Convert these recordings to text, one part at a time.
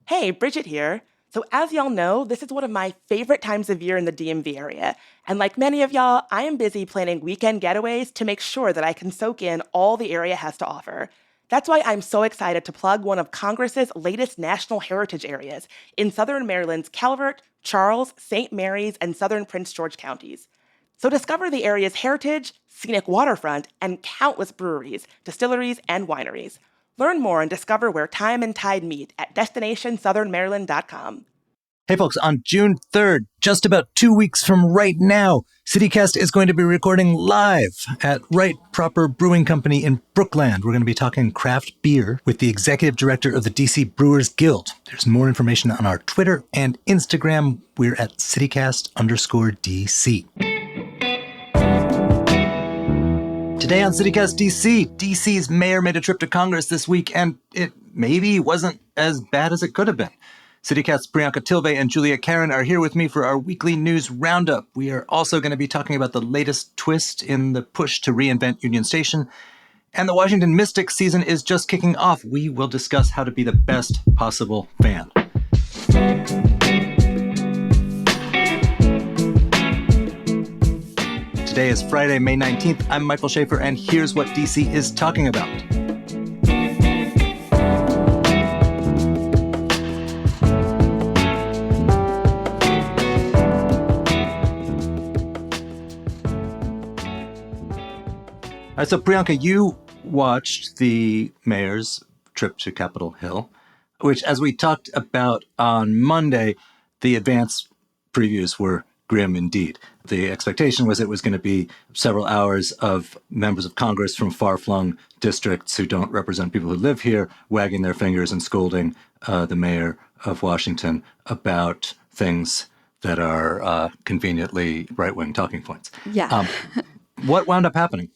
Hey, Bridget here. So as y'all know, this is one of my favorite times of year in the DMV area. And like many of y'all, I am busy planning weekend getaways to make sure that I can soak in all the area has to offer. That's why I'm so excited to plug one of Congress's latest national heritage areas in southern Maryland's Calvert, Charles, St. Mary's, and southern Prince George counties. So discover the area's heritage, scenic waterfront, and countless breweries, distilleries, and wineries. Learn more and discover where time and tide meet at destinationsouthernmaryland.com. Hey folks, on June 3rd, just about 2 weeks from right now, CityCast is going to be recording live at Right Proper Brewing Company in Brookland. We're going to be talking craft beer with the executive director of the DC Brewers Guild. There's more information on our Twitter and Instagram. We're at CityCast_DC. Today on CityCast DC, DC's mayor made a trip to Congress this week, and it maybe wasn't as bad as it could have been. CityCast's Priyanka, Tilve, and Julia Karron are here with me for our weekly news roundup. We are also going to be talking about the latest twist in the push to reinvent Union Station. And the Washington Mystics season is just kicking off. We will discuss how to be the best possible fan. Today is Friday, May 19th. I'm Michael Schaffer, and here's what DC is talking about. All right, so Priyanka, you watched the mayor's trip to Capitol Hill, which, as we talked about on Monday, the advance previews were grim indeed. The expectation was it was going to be several hours of members of Congress from far-flung districts who don't represent people who live here, wagging their fingers and scolding the mayor of Washington about things that are conveniently right-wing talking points. Yeah. What wound up happening?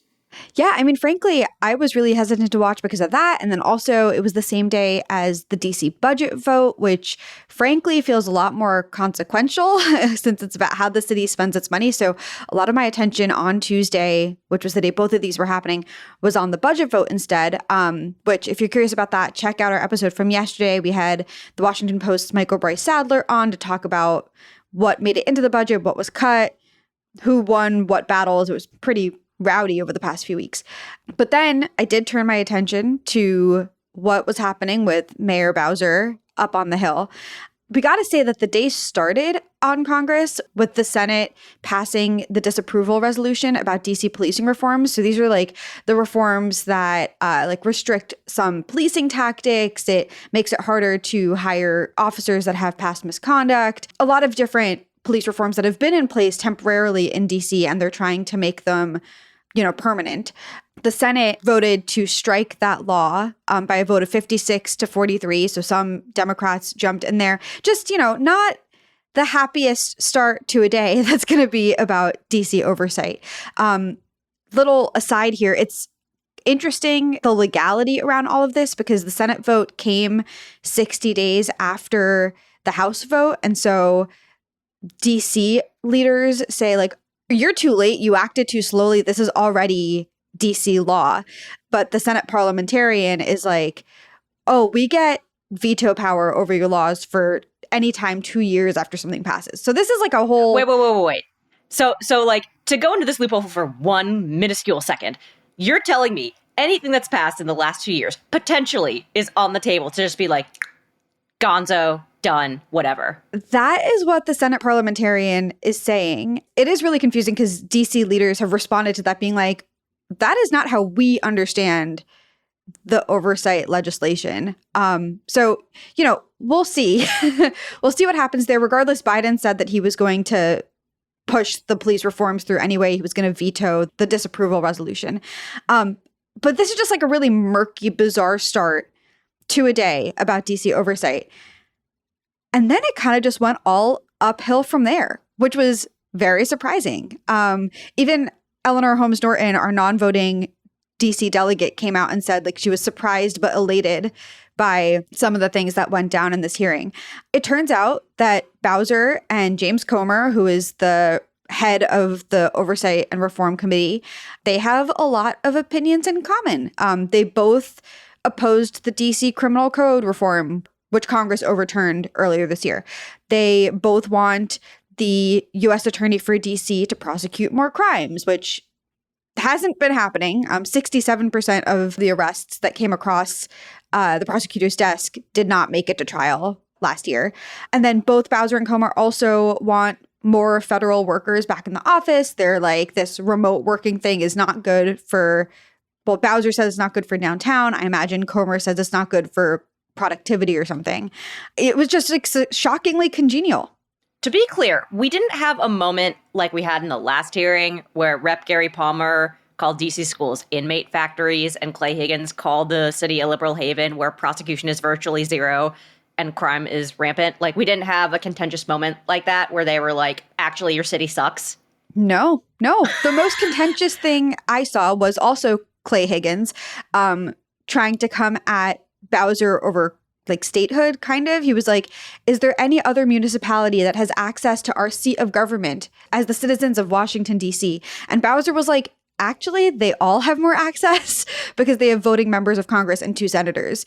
Yeah, I mean, frankly, I was really hesitant to watch because of that. And then also it was the same day as the DC budget vote, which frankly feels a lot more consequential since it's about how the city spends its money. So a lot of my attention on Tuesday, which was the day both of these were happening, was on the budget vote instead, which if you're curious about that, check out our episode from yesterday. We had the Washington Post's Michael Bryce Sadler on to talk about what made it into the budget, what was cut, who won what battles. It was pretty rowdy over the past few weeks. But then I did turn my attention to what was happening with Mayor Bowser up on the Hill. We got to say that the day started on Congress with the Senate passing the disapproval resolution about DC policing reforms. So these are like the reforms that restrict some policing tactics. It makes it harder to hire officers that have past misconduct. A lot of different police reforms that have been in place temporarily in DC, and they're trying to make them permanent. The Senate voted to strike that law by a vote of 56 to 43. So some Democrats jumped in there. Just, not the happiest start to a day that's going to be about DC oversight. Little aside here, it's interesting the legality around all of this because the Senate vote came 60 days after the House vote. And so DC leaders say, you're too late. You acted too slowly. This is already DC law. But the Senate parliamentarian is like, oh, we get veto power over your laws for any time 2 years after something passes. So this is like a whole... Wait. So to go into this loophole for one minuscule second, you're telling me anything that's passed in the last 2 years potentially is on the table to just be like, gonzo, done, whatever. That is what the Senate parliamentarian is saying. It is really confusing because DC leaders have responded to that being like, that is not how we understand the oversight legislation. So, we'll see. We'll see what happens there. Regardless, Biden said that he was going to push the police reforms through anyway. He was going to veto the disapproval resolution. But this is just like a really murky, bizarre start to a day about DC oversight. And then it kind of just went all uphill from there, which was very surprising. Even Eleanor Holmes Norton, our non-voting DC delegate, came out and said she was surprised but elated by some of the things that went down in this hearing. It turns out that Bowser and James Comer, who is the head of the Oversight and Reform Committee, they have a lot of opinions in common. They both opposed the DC criminal code reform which Congress overturned earlier this year. They both want the U.S. Attorney for D.C. to prosecute more crimes, which hasn't been happening. 67% of the arrests that came across the prosecutor's desk did not make it to trial last year. And then both Bowser and Comer also want more federal workers back in the office. They're like, this remote working thing is not good for, well, Bowser says it's not good for downtown. I imagine Comer says it's not good for productivity or something. It was just like, shockingly congenial. To be clear, we didn't have a moment like we had in the last hearing where Rep. Gary Palmer called DC schools inmate factories and Clay Higgins called the city a liberal haven where prosecution is virtually zero and crime is rampant. Like, we didn't have a contentious moment like that where they were like, actually, your city sucks. No. The most contentious thing I saw was also Clay Higgins trying to come at Bowser over like statehood, kind of. He was like, is there any other municipality that has access to our seat of government as the citizens of Washington, D.C.? And Bowser was like, actually, they all have more access because they have voting members of Congress and 2 senators.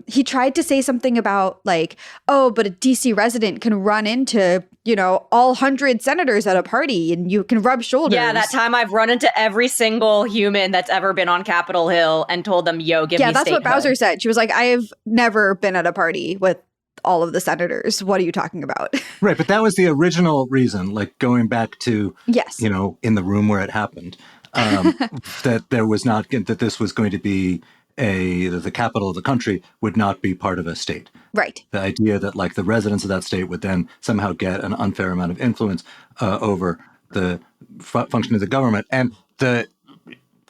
He tried to say something about like, oh, but a DC resident can run into, all 100 senators at a party and you can rub shoulders. Yeah, that time I've run into every single human that's ever been on Capitol Hill and told them, yo, give me Yeah, that's statehood. what Bowser said. She was like, I have never been at a party with all of the senators. What are you talking about? Right, but that was the original reason, like going back to, Yes. In the room where it happened. That there was not, that this was going to be the capital of the country would not be part of a state. Right. The idea that like the residents of that state would then somehow get an unfair amount of influence over the function of the government. And the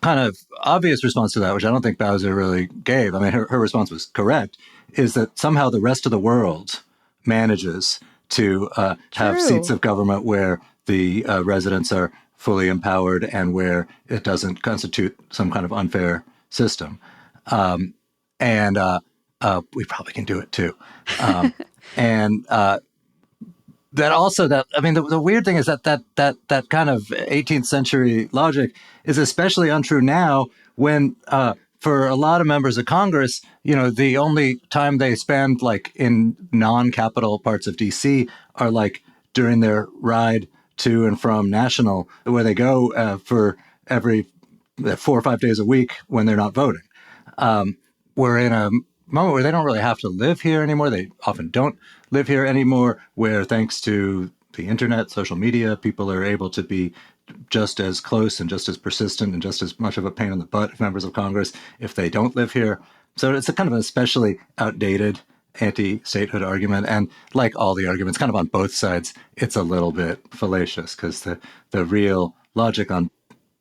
kind of obvious response to that, which I don't think Bowser really gave, I mean, her response was correct, is that somehow the rest of the world manages to have seats of government where the residents are fully empowered and where it doesn't constitute some kind of unfair system. And we probably can do it too. And that also, the weird thing is that kind of 18th century logic is especially untrue now when for a lot of members of Congress, the only time they spend like in non-capital parts of DC are like during their ride to and from national, where they go for every 4 or 5 days a week when they're not voting. We're in a moment where they don't really have to live here anymore. They often don't live here anymore, where thanks to the internet, social media, people are able to be just as close and just as persistent and just as much of a pain in the butt of members of Congress if they don't live here. So it's a kind of an especially outdated anti-statehood argument. And like all the arguments, kind of on both sides, it's a little bit fallacious because the real logic on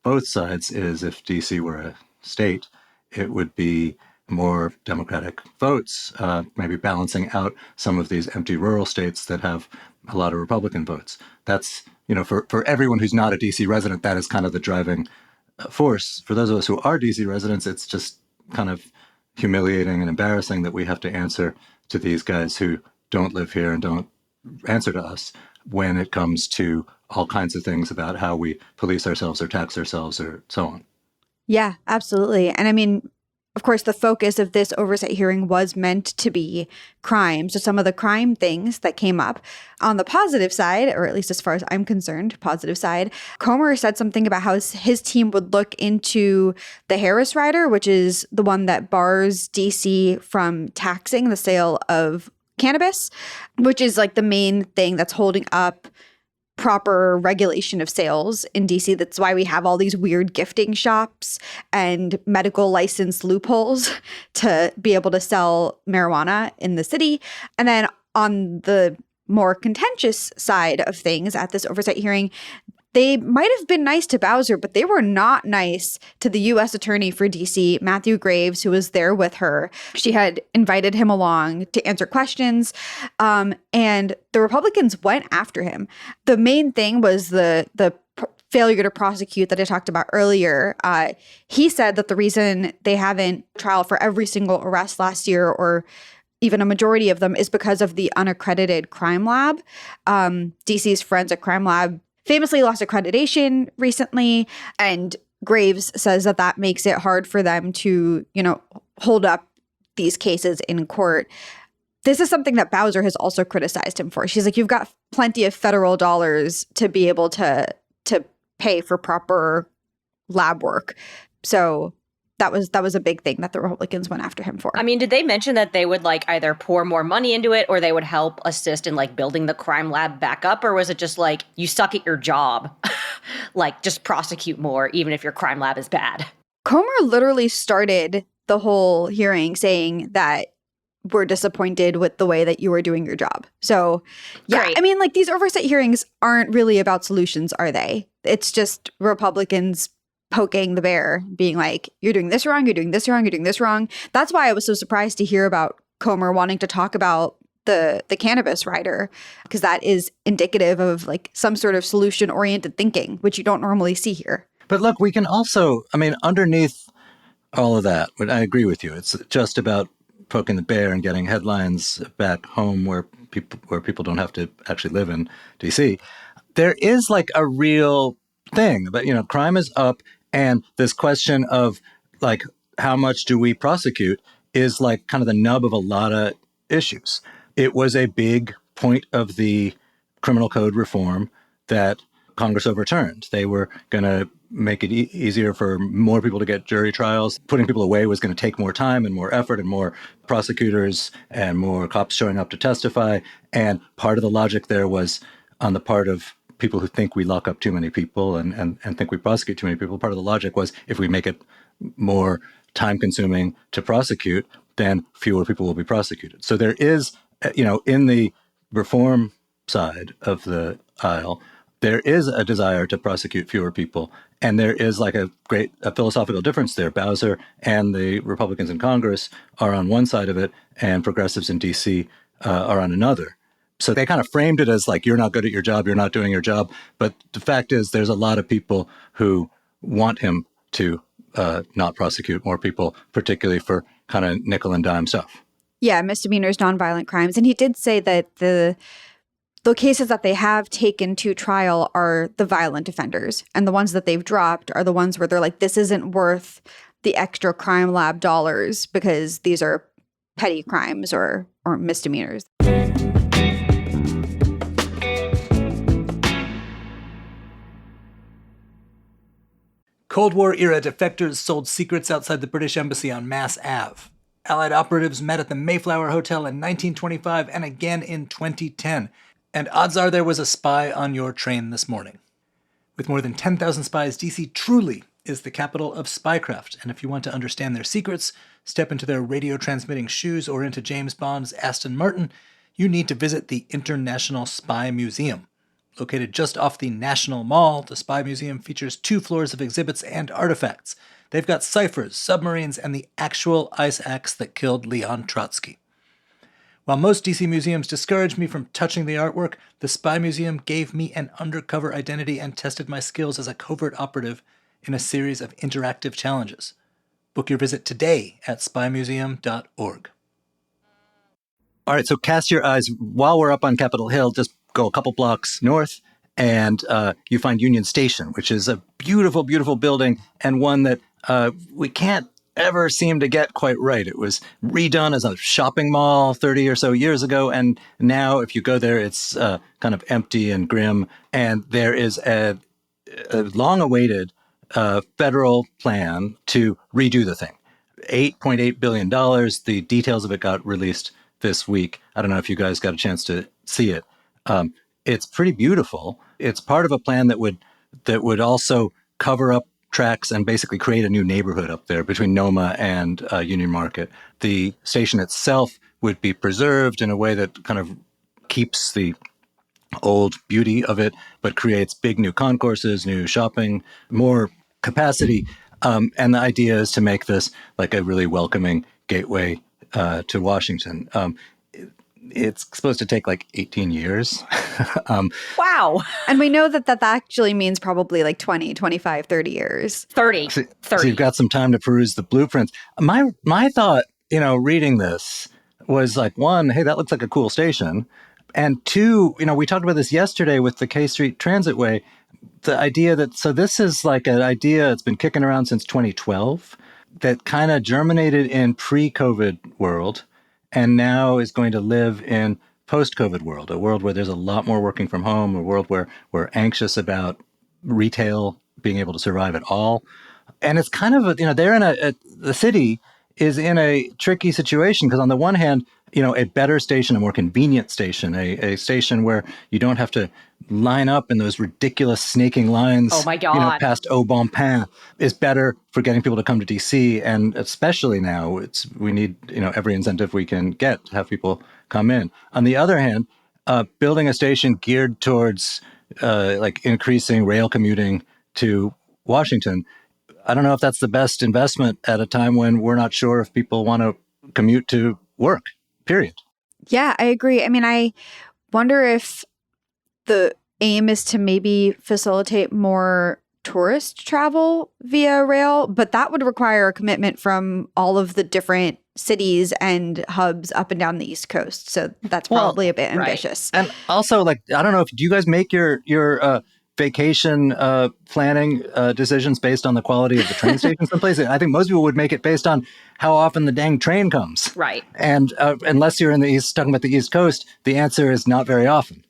both sides is if DC were a state, it would be more Democratic votes, maybe balancing out some of these empty rural states that have a lot of Republican votes. That's, for everyone who's not a DC resident, that is kind of the driving force. For those of us who are DC residents, it's just kind of humiliating and embarrassing that we have to answer to these guys who don't live here and don't answer to us when it comes to all kinds of things about how we police ourselves or tax ourselves or so on. Yeah, absolutely. And I mean, of course, the focus of this oversight hearing was meant to be crime. So some of the crime things that came up on the positive side, or at least as far as I'm concerned, positive side, Comer said something about how his team would look into the Harris Rider, which is the one that bars DC from taxing the sale of cannabis, which is like the main thing that's holding up proper regulation of sales in DC. That's why we have all these weird gifting shops and medical license loopholes to be able to sell marijuana in the city. And then on the more contentious side of things at this oversight hearing, they might have been nice to Bowser, but they were not nice to the U.S. Attorney for D.C., Matthew Graves, who was there with her. She had invited him along to answer questions, and the Republicans went after him. The main thing was the failure to prosecute that I talked about earlier. He said that the reason they haven't trial for every single arrest last year, or even a majority of them, is because of the unaccredited crime lab. DC's forensic crime lab famously lost accreditation recently, and Graves says that makes it hard for them to, hold up these cases in court. this is something that Bowser has also criticized him for. She's like, you've got plenty of federal dollars to be able to pay for proper lab work. So that was a big thing that the Republicans went after him for. I mean, did they mention that they would like either pour more money into it or they would help assist in like building the crime lab back up? Or was it just like, you suck at your job, like just prosecute more, even if your crime lab is bad? Comer literally started the whole hearing saying that we're disappointed with the way that you were doing your job. So, yeah, Great. I mean, like, these oversight hearings aren't really about solutions, are they? It's just Republicans poking the bear, being like, you're doing this wrong, you're doing this wrong, you're doing this wrong. That's why I was so surprised to hear about Comer wanting to talk about the cannabis rider, because that is indicative of like some sort of solution-oriented thinking, which you don't normally see here. But look, we can also, I mean, underneath all of that, but I agree with you. It's just about poking the bear and getting headlines back home where people don't have to actually live in DC. There is like a real thing, but crime is up, and this question of like how much do we prosecute is like kind of the nub of a lot of issues. It was a big point of the criminal code reform that Congress overturned. They were going to make it easier for more people to get jury trials. Putting people away was going to take more time and more effort and more prosecutors and more cops showing up to testify. And part of the logic there was on the part of people who think we lock up too many people and think we prosecute too many people. Part of the logic was if we make it more time consuming to prosecute, then fewer people will be prosecuted. So there is, in the reform side of the aisle, there is a desire to prosecute fewer people. And there is like a philosophical difference there. Bowser and the Republicans in Congress are on one side of it, and progressives in DC are on another. So they kind of framed it as like, you're not good at your job, you're not doing your job. But the fact is, there's a lot of people who want him to not prosecute more people, particularly for kind of nickel and dime stuff. Yeah, misdemeanors, nonviolent crimes. And he did say that the cases that they have taken to trial are the violent offenders. And the ones that they've dropped are the ones where they're like, this isn't worth the extra crime lab dollars because these are petty crimes or misdemeanors. Cold War-era defectors sold secrets outside the British Embassy on Mass Ave. Allied operatives met at the Mayflower Hotel in 1925 and again in 2010. And odds are there was a spy on your train this morning. With more than 10,000 spies, DC truly is the capital of spycraft. And if you want to understand their secrets, step into their radio-transmitting shoes, or into James Bond's Aston Martin, you need to visit the International Spy Museum. Located just off the National Mall, the Spy Museum features 2 floors of exhibits and artifacts. They've got ciphers, submarines, and the actual ice axe that killed Leon Trotsky. While most DC museums discouraged me from touching the artwork, the Spy Museum gave me an undercover identity and tested my skills as a covert operative in a series of interactive challenges. Book your visit today at spymuseum.org. All right, so cast your eyes while we're up on Capitol Hill, just go a couple blocks north, and you find Union Station, which is a beautiful, beautiful building, and one that we can't ever seem to get quite right. It was redone as a shopping mall 30 or so years ago, and now if you go there, it's kind of empty and grim, and there is a long-awaited federal plan to redo the thing. $8.8 billion. The details of it got released this week. I don't know if you guys got a chance to see it. It's pretty beautiful. It's part of a plan that would also cover up tracks and basically create a new neighborhood up there between Noma and Union Market. The station itself would be preserved in a way that kind of keeps the old beauty of it, but creates big new concourses, new shopping, more capacity. And the idea is to make this like a really welcoming gateway to Washington. It's supposed to take like 18 years. Wow. And we know that actually means probably like 20, 25, 30 years. 30. So you've got some time to peruse the blueprints. My thought, reading this was like, one, hey, that looks like a cool station. And two, we talked about this yesterday with the K Street Transitway, the idea that, so this is like an idea that's been kicking around since 2012 that kind of germinated in pre-COVID world and now is going to live in post-COVID world, a world where there's a lot more working from home, a world where we're anxious about retail being able to survive at all. And it's kind of, they're in the city is in a tricky situation because on the one hand, a better station, a more convenient station, a station where you don't have to line up in those ridiculous snaking lines, Oh my God. past Au Bon Pain is better for getting people to come to DC. And especially now, we need, every incentive we can get to have people come in. On the other hand, building a station geared towards like increasing rail commuting to Washington, I don't know if that's the best investment at a time when we're not sure if people want to commute to work, period. Yeah, I agree. I mean, I wonder if the aim is to maybe facilitate more tourist travel via rail, but that would require a commitment from all of the different cities and hubs up and down the East Coast. So that's probably a bit ambitious. And also, I don't know, do you guys make your vacation planning decisions based on the quality of the train station someplace? I think most people would make it based on how often the dang train comes. Right. And unless you're in the East, talking about the East Coast, the answer is not very often.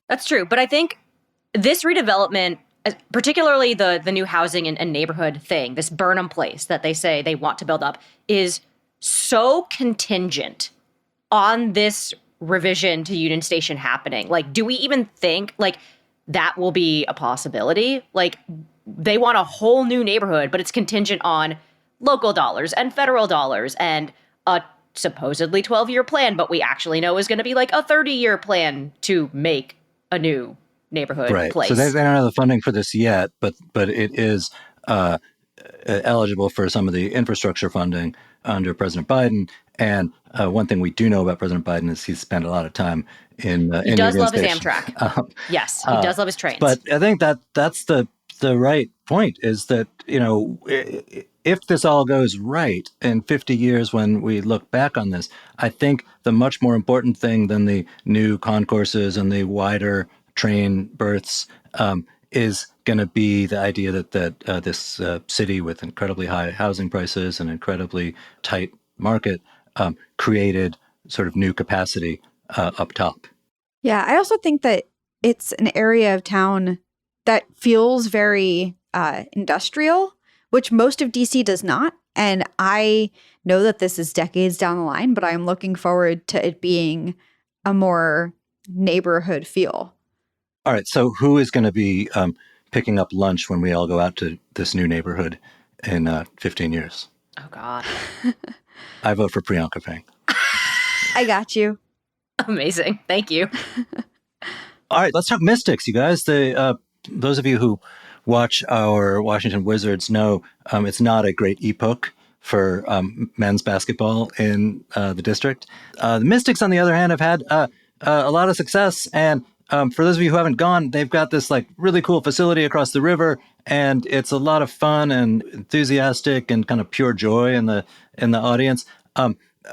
That's true. But I think this redevelopment, particularly the new housing and neighborhood thing, this Burnham Place that they say they want to build up, is so contingent on this revision to Union Station happening. Do we even think, that will be a possibility? They want a whole new neighborhood, but it's contingent on local dollars and federal dollars and a supposedly 12-year plan, but we actually know is going to be a 30-year plan to make a new neighborhood place. So they don't have the funding for this yet, but it is eligible for some of the infrastructure funding under President Biden. And one thing we do know about President Biden is he's spent a lot of time in he does Union love Station. his Amtrak. Yes, he does love his trains. But I think that's the right point, is that, if this all goes right in 50 years when we look back on this, I think the much more important thing than the new concourses and the wider train berths is going to be the idea that this city with incredibly high housing prices and incredibly tight market created sort of new capacity up top. Yeah, I also think that it's an area of town that feels very industrial, which most of DC does not. And I know that this is decades down the line, but I'm looking forward to it being a more neighborhood feel. All right. So who is going to be picking up lunch when we all go out to this new neighborhood in 15 years? Oh, God. I vote for Priyanka Pang. I got you. Amazing. Thank you. All right. Let's talk Mystics, you guys. Those of you who watch our Washington Wizards know it's not a great epoch for men's basketball in the district. The Mystics, on the other hand, have had a lot of success. And for those of you who haven't gone, they've got this really cool facility across the river, and it's a lot of fun and enthusiastic and kind of pure joy in the audience.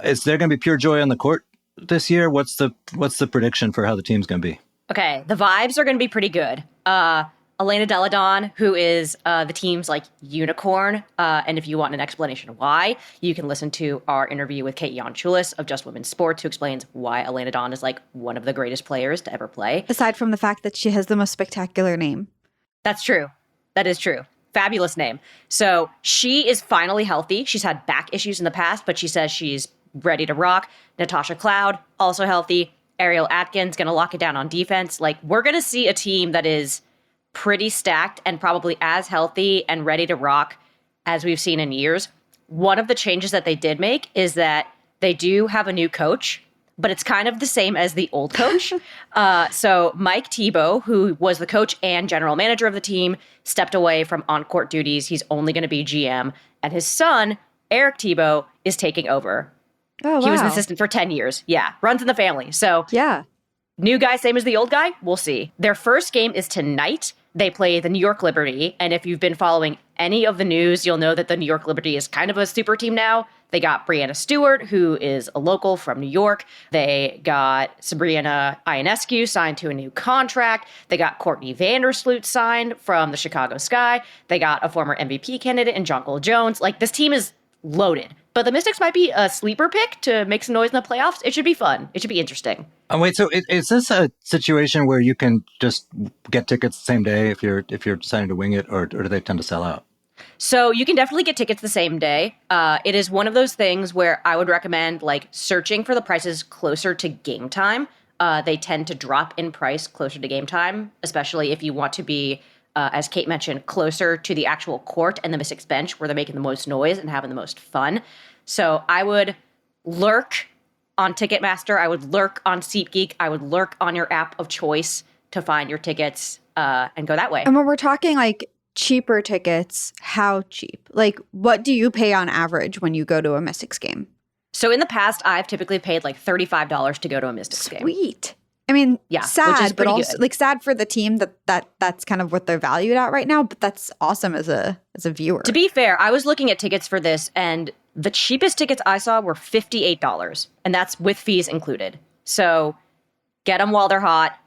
Is there going to be pure joy on the court this year? What's the prediction for how the team's going to be? Okay, the vibes are going to be pretty good. Elena Deladon, who is the team's unicorn, and if you want an explanation of why, you can listen to our interview with Kate Yanchulis of Just Women's Sports, who explains why Elena Dawn is one of the greatest players to ever play. Aside from the fact that she has the most spectacular name. That's true. That is true. Fabulous name. So she is finally healthy. She's had back issues in the past, but she says she's ready to rock. Natasha Cloud, also healthy. Ariel Atkins, going to lock it down on defense. We're going to see a team that is pretty stacked and probably as healthy and ready to rock as we've seen in years. One of the changes that they did make is that they do have a new coach, but it's kind of the same as the old coach. So Mike Thibault, who was the coach and general manager of the team, stepped away from on-court duties. He's only going to be GM. And his son, Eric Thibault, is taking over. Oh, wow. He was an assistant for 10 years. Yeah, runs in the family. So yeah, new guy, same as the old guy? We'll see. Their first game is tonight. They play the New York Liberty. And if you've been following any of the news, you'll know that the New York Liberty is kind of a super team now. They got Brianna Stewart, who is a local from New York. They got Sabrina Ionescu signed to a new contract. They got Courtney Vandersloot signed from the Chicago Sky. They got a former MVP candidate in Jonquil Jones. This team is loaded. But the Mystics might be a sleeper pick to make some noise in the playoffs. It should be fun. It should be interesting. Oh, wait, so is this a situation where you can just get tickets the same day if you're deciding to wing it, or do they tend to sell out? So you can definitely get tickets the same day. It is one of those things where I would recommend like searching for the prices closer to game time. They tend to drop in price closer to game time, especially if you want to be, as Kate mentioned, closer to the actual court and the Mystics bench where they're making the most noise and having the most fun. So I would lurk on Ticketmaster. I would lurk on SeatGeek. I would lurk on your app of choice to find your tickets and go that way. And when we're talking like cheaper tickets, how cheap? Like, what do you pay on average when you go to a Mystics game? So in the past, I've typically paid like $35 to go to a Mystics game. Sweet. I mean, Yeah, which is sad, but pretty also good. like sad for the team that's kind of what they're valued at right now. But that's awesome as a viewer. To be fair, I was looking at tickets for this, and the cheapest tickets I saw were $58, and that's with fees included. So get them while they're hot.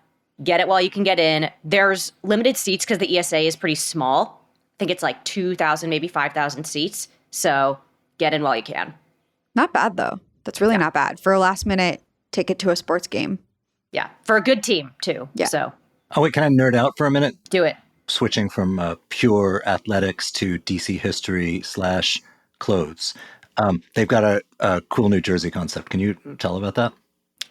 Get it while you can get in. There's limited seats because the ESA is pretty small. I think it's like 2,000, maybe 5,000 seats. So get in while you can. Not bad though. That's really not bad for a last minute ticket to a sports game. Yeah, for a good team too. Yeah. So Oh, wait, can I nerd out for a minute? do it. Switching from pure athletics to DC history / clothes. They've got a cool New Jersey concept. Can you tell about that?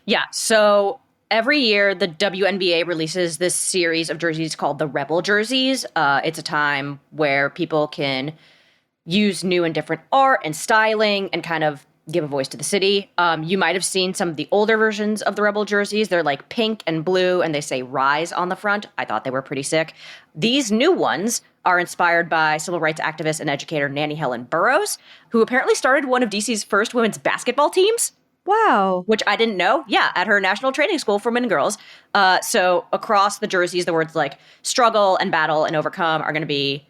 Yeah. So every year, the WNBA releases this series of jerseys called the Rebel jerseys. It's a time where people can use new and different art and styling and kind of give a voice to the city. You might have seen some of the older versions of the Rebel jerseys. They're like pink and blue, and they say Rise on the front. I thought they were pretty sick. These new ones are inspired by civil rights activist and educator Nanny Helen Burroughs, who apparently started one of DC's first women's basketball teams. Wow. Which I didn't know. Yeah, at her national training school for men and girls. So across the jerseys, the words like struggle and battle and overcome are going to be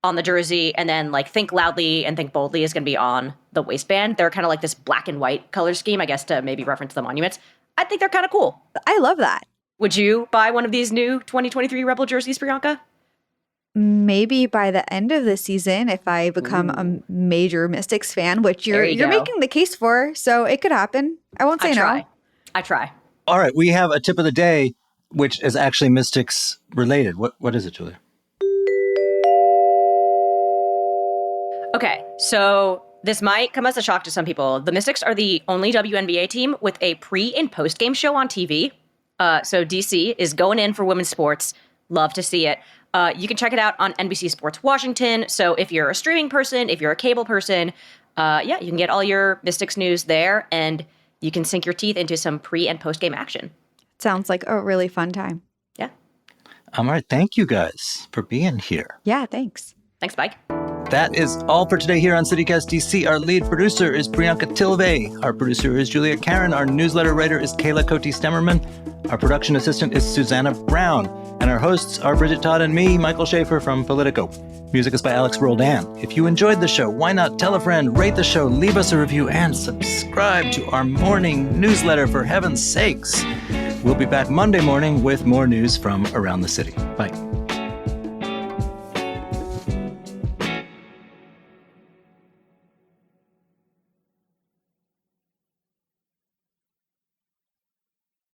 on the jersey. And then like think loudly and think boldly is going to be on the waistband. They're kind of like this black and white color scheme, I guess, to maybe reference the monuments. I think they're kind of cool. I love that. Would you buy one of these new 2023 Rebel jerseys, Priyanka? Maybe by the end of the season, if I become a major Mystics fan, which There you're you go. making the case for, so it could happen. I won't say no. I try. All right, we have a tip of the day, which is actually Mystics related. What is it, Julia? Okay, so this might come as a shock to some people. The Mystics are the only WNBA team with a pre- and post-game show on TV. So DC is going in for women's sports. Love to see it. You can check it out on NBC Sports Washington. So if you're a streaming person, if you're a cable person, you can get all your Mystics news there, and you can sink your teeth into some pre- and post-game action. Sounds like a really fun time. Yeah. All right, thank you guys for being here. Yeah, thanks. Thanks, Mike. That is all for today here on CityCast DC. Our lead producer is Priyanka Tilve. Our producer is Julia Karron. Our newsletter writer is Kayla Cote-Stemmerman. Our production assistant is Susanna Brown. And our hosts are Bridget Todd and me, Michael Schaffer from Politico. Music is by Alex Roldan. If you enjoyed the show, why not tell a friend, rate the show, leave us a review, and subscribe to our morning newsletter, for heaven's sakes. We'll be back Monday morning with more news from around the city. Bye.